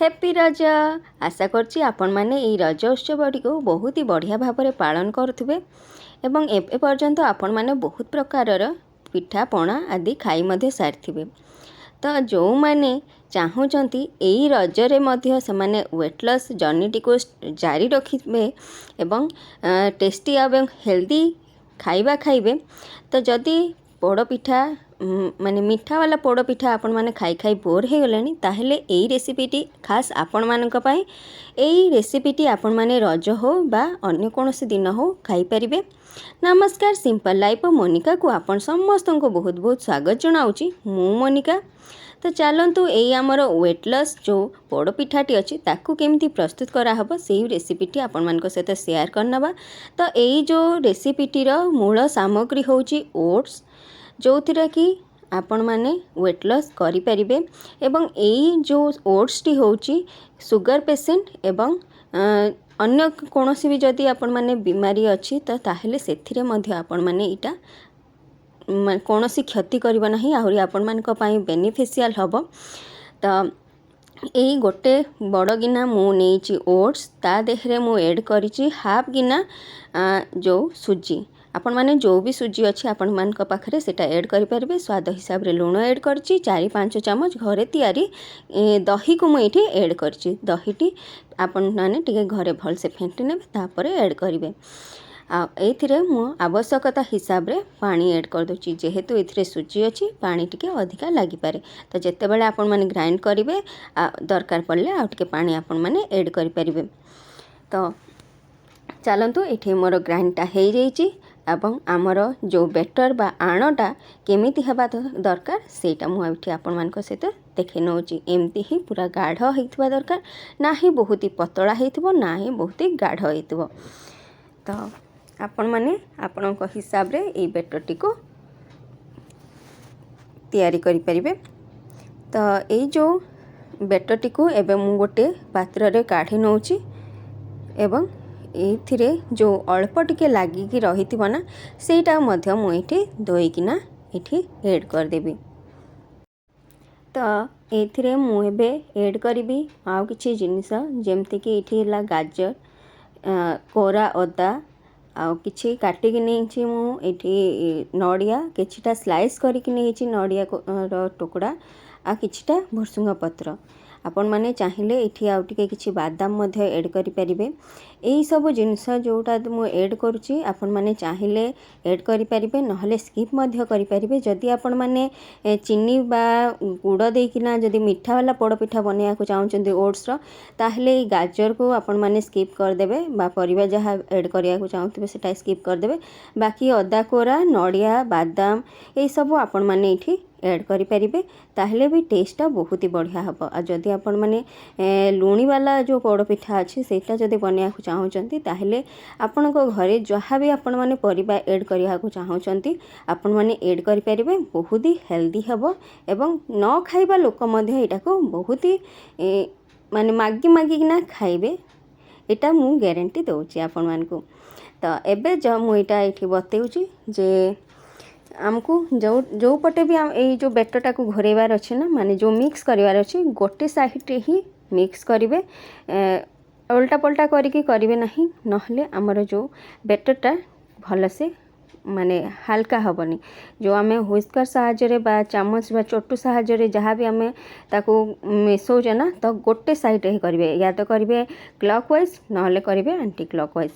Happy रज। आशा करछि आपण माने ई रज उत्सवटी को बहुत ही बढ़िया भाव में पालन करुथिबे एवं एबे पर्यंत आपण माने बहुत प्रकारर पिठा पणा आदि खाई मध्य सारिथिबे। तो जो माने चाहूचंती एई रजरे मध्य समाने वेट लॉस जर्नी को जारी रखिबे एवं टेस्टी एवं हेल्दी खाइबा खाइबे। तो जदि पोड़ पिठा माने मीठा वाला पोड़ पिठा आपण माने खाई खाई बोर हो गले ताहले एई रेसिपीटी खास आपण मानक पई। एई रेसिपीटी आपण माने रज हो बा अन्य कोनोसी दिन हो खाई परिबे। नमस्कार, सिंपल लाइफ मोनिका को आपण समस्त को बहुत बहुत स्वागत जनाऊँगी। मु मोनिका। तो चलतु यही आमर वेट लॉस जो पोड़ पिठाटी अच्छी ताकू केमती प्रस्तुत कराहब से रेसिपीटी आपण मान सहित शेयर करनवा। तो यही जो रेसिपीटीर मूल सामग्री होची ओट्स, जो थिरा कि आपण माने वेट लॉस करि परिबे एवं यही जो ओट्स टी होची सुगर पेशेंट एवं अन्य कोनोसी भी जदि आपण माने बीमारी अच्छी तो ताहले सेथिरे मध्य आपण माने इटा कौनसी क्षति करबा नहीं, आहरी आपण मानक पई बेनिफिशियल हबो। तो यही गोटे बड़ गिना मु नेची ओट्स, ता देहरे मु ऐड करिछि हाफ गिना जो सुजी। आपण माने जो भी सुजी अच्छी आपण मानक पाखरे सेटा ऐड करि परिबे। स्वाद हिसाब रे लूण ऐड करछि 4-5 चमच। घरे तैयारी दही को मु एठी ऐड करछि। दहीटी आपण माने टिके घरे भल से फेंटी नेबे तापर ऐड करिवे। एथिरे मु आवश्यकता हिसाब रे पानी ऐड कर दोची, जेहेतु एथिरे सुजी अच्छी पानी टिके अधिका लागि पारे। तो जेते बेले आपण माने ग्राइंड करिवे दरकार पड़ले आ टिके पानी आपण माने ऐड करि परिबे। तो चलंतु एठी मोर ग्राइंडटा हेई जाईची एवं आमर जो बेटर बा आणटा केमिति हेबा दरकार सेटा मु एठी आपण मानक सहित देखै नउची। एमती ही पूरा गाढ़ हेइथबा दरकार, ना ही बहुत ही पतला हेइथबो ना ही बहुत ही गाढ़ हेइथबो। तो आपण माने आपणक हिसाब रे ए बेटरटी को तैयारी करि परिबे। तो ए जो बेटरटी को एबे मु गोटे पात्र रे काढी नउची एवं एथिरे जो अल्प टिके लागिकी रहिथिबो ना सेटा मध्य मु एठी धोइकिना एठी ऐड कर देबी। तो एथिरे मु एबे ऐड करिबी आ किछि जिनिस जेमति कि एठी ला गाजर, कोरा अदा आ किछि काटिकी नेछि मु एठी नडिया किछिटा स्लाइस करिकी नेछि नडिया रो टुकड़ा आ किछिटा भुसुंगा पत्र। आपण माने चाहिए एठी आउ टिके किछि बादाम मध्य ऐड करि परिबे। एही सब जिनिस जोटा मु ऐड करूची आपण माने चाहिए ऐड करि परिबे, नहले स्किप मध्य करि परिबे। जदि आपण माने चीनी बा गुड़ देकिना जदि मीठा वाला पोड़ पिठा बनिया को चाहउचंदी ओट्स रो ताहले गाजर को आपण माने स्किप कर देबे बा परिबा जहा ऐड करिया को चाहउतबे सेटा स्किप कर देबे। बाकी अदा कोरा नडिया बादाम एही सब आपण माने एठी ऐड करि परिबे, ताहले भी टेस्टटा बहुत ही बढ़िया हबो। आ जदि आपण माने लुणी वाला जो पोड़ पिठा अछि सेटा जदि बनिया को चाहउचंती ताहले आपण को घरे जहा भी आपण माने परिबा ऐड करिया को चाहउचंती आपण माने ऐड करि परिबे। बहुत ही हेल्दी हबो एवं न खाइबा लोक मध्य एटा को बहुत ही माने मागी मागी ना खाइबे, एटा मु गारंटी दउची आपण मान को। तो एबे ज मु एटा एठी बतेउची जे आमको जो पटे भी यही जो बेटरटा को घोरेबार अच्छे ना, माने जो मिक्स करिवार अच्छे गोटे साइड ही मिक्स करिवे, उल्टा पल्टा करिके करिवे नहीं, नहले आमर जो बेटरटा भल से माने हल्का हबनी। जो आमे हुइस्कर साहाଯ୍ୟରେ बा चामच बा चोटू साहाଯ୍ୟରେ जहाँ भी आमे ताको मिसौजे ना तो गोटे साइड ही करिवे, या तो करिवे क्लॉकवाइज नहले करिवे एंटी क्लॉकवाइज।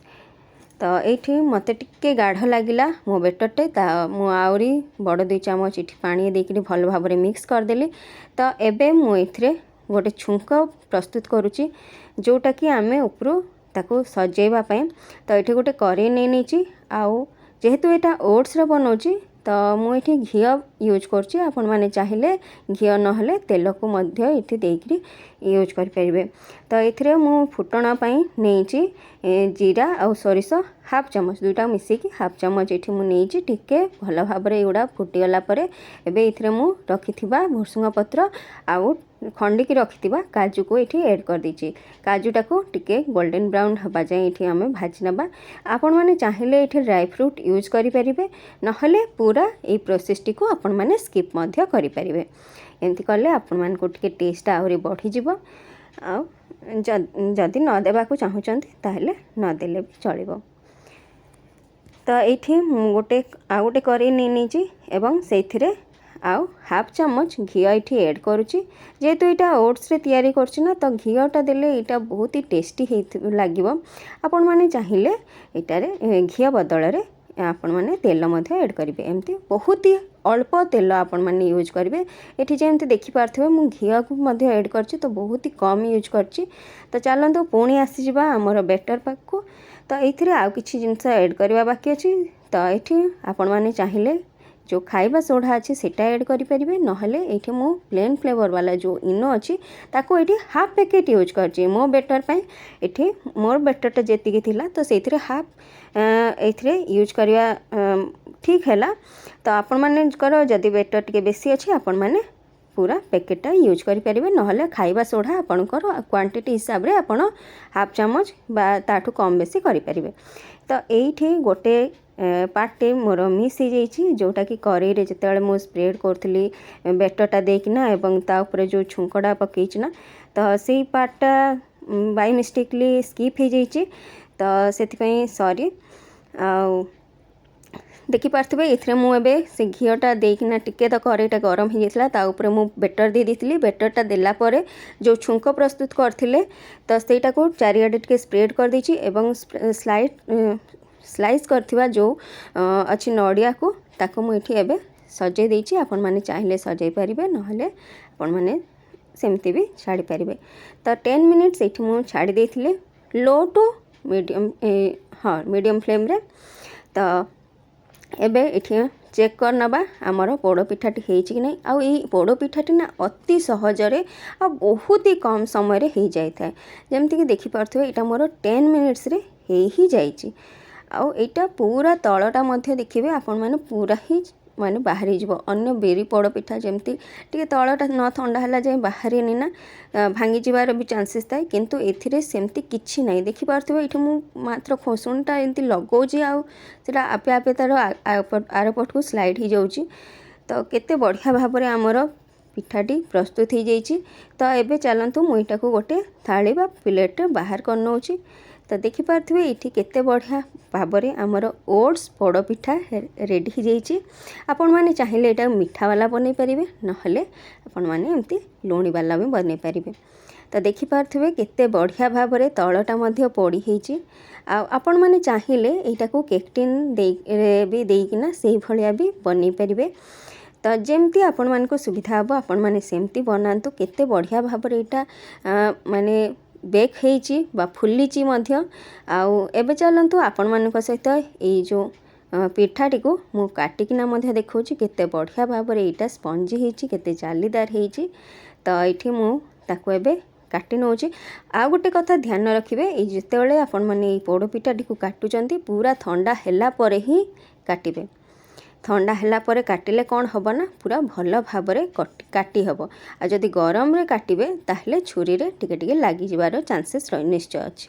तो ये मते टिके गाढ़ लगिला मो बेटरटे मु आउरी बड़ 2 चामच इठी पानी देकरी भल भाव में मिक्स करदेली। तो एबे मु एथिरे गोटे छुंक प्रस्तुत करुची जोटा कि आमे उपरू ताको सजेबा पई। तो ये गोटे करी नहीं आउ जेहेतु एटा ओट्स रो बनौची तो मु एठी घी यूज करची। आपण माने चाहिए घी नहले तेल को मध्य एठी देकरी यूज कर परिबे। तो एथिरे मु फुटण पई नेची जीरा आ सरिष हाफ चमच दुईटा मिसेकी हाफ चमच एठी मु नेची टिके भल भाव में एगुड़ा फुटीगला परे एबे एथिरे मु रखिथिबा भुसुंगा पत्र आउ खंडिकी रखिथिबा काजू को एठी ऐड कर दीची। काजूटा को टिके गोल्डन ब्राउन हबा जाए एठी आमे भाजी नबा। आपण माने चाहिए एठी ड्राई फ्रूट यूज करि परिबे, नहले पूरा ए प्रोसेस टी को आपण माने स्किप मध्य करि परिबे। एमती कले आपण मान को टिके टेस्ट आहुरी बढ़ी जिवो। ଆଉ ଯଦି ନ ଦେବାକୁ ଚାହୁଁଛନ୍ତି ତାହେଲେ ନଦେଲେ ବି ଚଳିବ। ତ ଏଇଠି ମୁଁ ଆଉ ଗୋଟେ କରେଇ ନେଇଛି ଏବଂ ସେଇଥିରେ ଆଉ ହାଫ୍ ଚାମଚ ଘିଅ ଏଇଠି ଏଡ଼୍ କରୁଛି। ଯେହେତୁ ଏଇଟା ଓଟ୍ସରେ ତିଆରି କରୁଛି ନା, ତ ଘିଅଟା ଦେଲେ ଏଇଟା ବହୁତ ହି ଟେଷ୍ଟି ଲାଗିବ। ଆପଣମାନେ ଚାହିଁଲେ ଏଇଟାରେ ଘିଅ ବଦଳରେ ଆପଣମାନେ ତେଲ ମଧ୍ୟ ଏଡ଼୍ କରିବେ। ଏମିତି ବହୁତ ହି ଅଳ୍ପ ତେଲ ଆପଣମାନେ ୟୁଜ୍ କରିବେ। ଏଠି ଯେମିତି ଦେଖିପାରୁଥିବେ ମୁଁ ଘିଅକୁ ମଧ୍ୟ ଏଡ଼୍ କରିଛି, ତ ବହୁତ ହି କମ୍ ୟୁଜ୍ କରିଛି। ତ ଚାଲନ୍ତୁ ପୁଣି ଆସିଯିବା ଆମର ବେଟର୍ ପାଖକୁ। ତ ଏଇଥିରେ ଆଉ କିଛି ଜିନିଷ ଏଡ଼୍ କରିବା ବାକି ଅଛି। ତ ଏଠି ଆପଣମାନେ ଚାହିଁଲେ ଯେଉଁ ଖାଇବା ସୋଢ଼ା ଅଛି ସେଇଟା ଏଡ଼୍ କରିପାରିବେ, ନହେଲେ ଏଇଠି ମୁଁ ପ୍ଲେନ୍ ଫ୍ଲେଭର୍ ବାଲା ଯେଉଁ ଇନୋ ଅଛି ତାକୁ ଏଇଠି ହାଫ୍ ପ୍ୟାକେଟ୍ ୟୁଜ୍ କରିଛି ମୋ ବେଟର୍ ପାଇଁ। ଏଠି ମୋର ବେଟର୍ଟା ଯେତିକି ଥିଲା ତ ସେଇଥିରେ ହାଫ୍ ଏଇଥିରେ ୟୁଜ୍ କରିବା ଠିକ୍ ହେଲା। ତ ଆପଣମାନଙ୍କର ଯଦି ବେଟର୍ ଟିକେ ବେଶୀ ଅଛି ଆପଣମାନେ पूरा पैकेटा यूज करें, नहले खाइबा सोढ़ा आपणकर क्वांटिटी हिसाब रे आपण हाफ चामच बा ताठू कम बेसी करें। तो ये गोटे पार्टे मोर मिस हो जाइए, जोटा कि कड़ई रे जिते मु स्प्रेड करी बेटरटा देकिना एवं ता ऊपर जो छुंकटा पकईना, तो से पार्टा बाय मिस्टेकली स्किप हो जाइए। तो से सॉरी। देखिपे ये मुझे से घीटा देकिना टिके तो कड़ईटा गरम हो जाता, मु बेटर दे दी। बेटरटा देलापर जो छुंक प्रस्तुत करथिले तो सेटा को चारिआडे टिके स्प्रेड कर देछि एवं स्लाइस करथिबा जो अच्छी नड़िया को ताको मु एठी एबे सजे देछि। आपण माने चाहिले सजाई परिबे, नहले आपण माने सेमती भी छाड़ी पारिबे। तो 10 मिनिट्स एठी मु छाड़ी देथिले लो टू मीडियम, हाँ मीडियम फ्लेम रे। तो एबे एठी चेक कर नबा आमर पोड़ पिठाटी होइछि कि नहीं। आउ ई पोड़ पिठाटी ना अति सहजरे आ बहुत ही कम समय रे हो जाए था। जमती कि देखि पारथुवे एटा मोर 10 मिनिट्स रे हो ही जाइछि। आउ एटा पूरा तळटा मध्ये देखिबे आपण माने पूरा ही माने बाहरी जीव। अन्य बेरी पोड़ पिठा जमती टिके तळटा न ठंडा हला जाए बाहरी नी ना, भांगी जीवार भी चांसेस थाए, किंतु एथिरे सेमती किछि नाही। देखि पारथुवे एठी मु मात्र खोसुनटा एंती लगौछि आउ सेटा आपे आपे तार आरपट को स्लाइड ही जाउछि। तो केते बढ़िया भाबरे हमर पिठाटी प्रस्तुत हो जाइछि। तो एबे चलंतु मु एटा को गोटे थाली बा प्लेट रे बाहर कर नउछि। तो देखि पारथुवे एठी केते बढ़िया भाबरे हमर ओट्स पोड़ पिठा रेडी हो जाइछि। आपण माने चाहिले एटा मीठा वाला बनै परिबे, नहले आपण माने एमती लुणी वाला भी बनै परिबे। तो देखि पारथुवे केते बढ़िया भाबरे तळटा मध्ये पोड़ी हेछि। आपण माने चाहिले एटा को केक टिन भी देइकिना सेही भलिया भी बनै परिबे। तो जेमती आपण मानको सुविधा हबो आपण माने सेमती बनांतु। केते बढ़िया भाबरे एटा माने बेक हेछि बा फुल्लीची मध्य। आउ एबे चलंतु आपण मानक सहित ए जो पिठाटी को मु काटिकिना मध्य देखौछि केते बढ़िया भाबरे एटा स्पंजी हेछि, केते जालीदार हेछि। तो एठी मु ताको एबे काटी नउछि। आ गोटे कथा ध्यान रखिबे, ए जेतेबेले आपण माने पोड़ पिठाटी को काटुचंती पूरा ठंडा हैला परे ही काटिबे। ठंडा हैला परे काटिले कौन हबो ना पूरा भल भाबरे काटी हबो। आ जदि गरम रे काटिबे ताहले छुरी रे टिके टिके लागी जिवार चांसेस निश्चय अछि।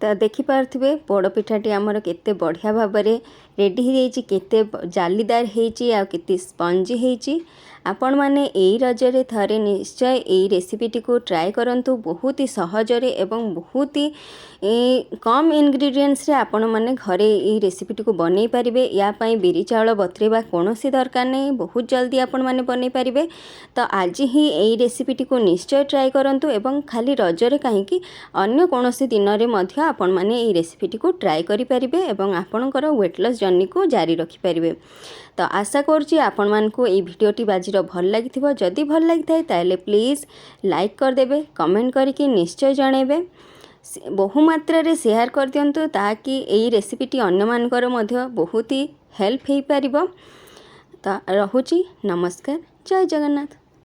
तो देखि पारथिबे पोड़ पिठाटी आमर केते बढ़िया भाबरे रेडी हो जाइछि, केते जालीदार हेछि आ केते स्पंजी हेछि। आपण माने एई रजरे थरे निश्चय एई रेसिपीटी को ट्राई करंतु। बहुत ही सहजरे एवं बहुत ही कम इंग्रेडिएंट्स रे आपण माने घरे एई रेसिपीटी को बनै परिबे। या पई बिरी चावल बतरेबा कोनोसी दरकार नै, बहुत जल्दी आपण माने बनै परिबे। तो आज ही एई रेसिपीटी को निश्चय ट्राई करंतु एवं खाली रजरे काहेकि अन्य कोनोसी दिन रे मध्य आपण माने एई रेसिपीटी को ट्राई करि परिबे एवं आपणकर वेट लॉस जर्नी को जारी रखि परिबे। तो आशा करछि आपण मानकु एई भिडियोटी बाजीर भल लागिथिबो। जदि भल लागिथाय ताले प्लीज लाइक कर देबे, कमेंट करिकि निश्चय जणेबे, बहु मात्रा रे शेयर कर दियंतु ताकि एई रेसिपीटी अन्य मानकर मध्य बहुत ही हेल्प हेई परिबो। तो रहुछि, नमस्कार, जय जगन्नाथ।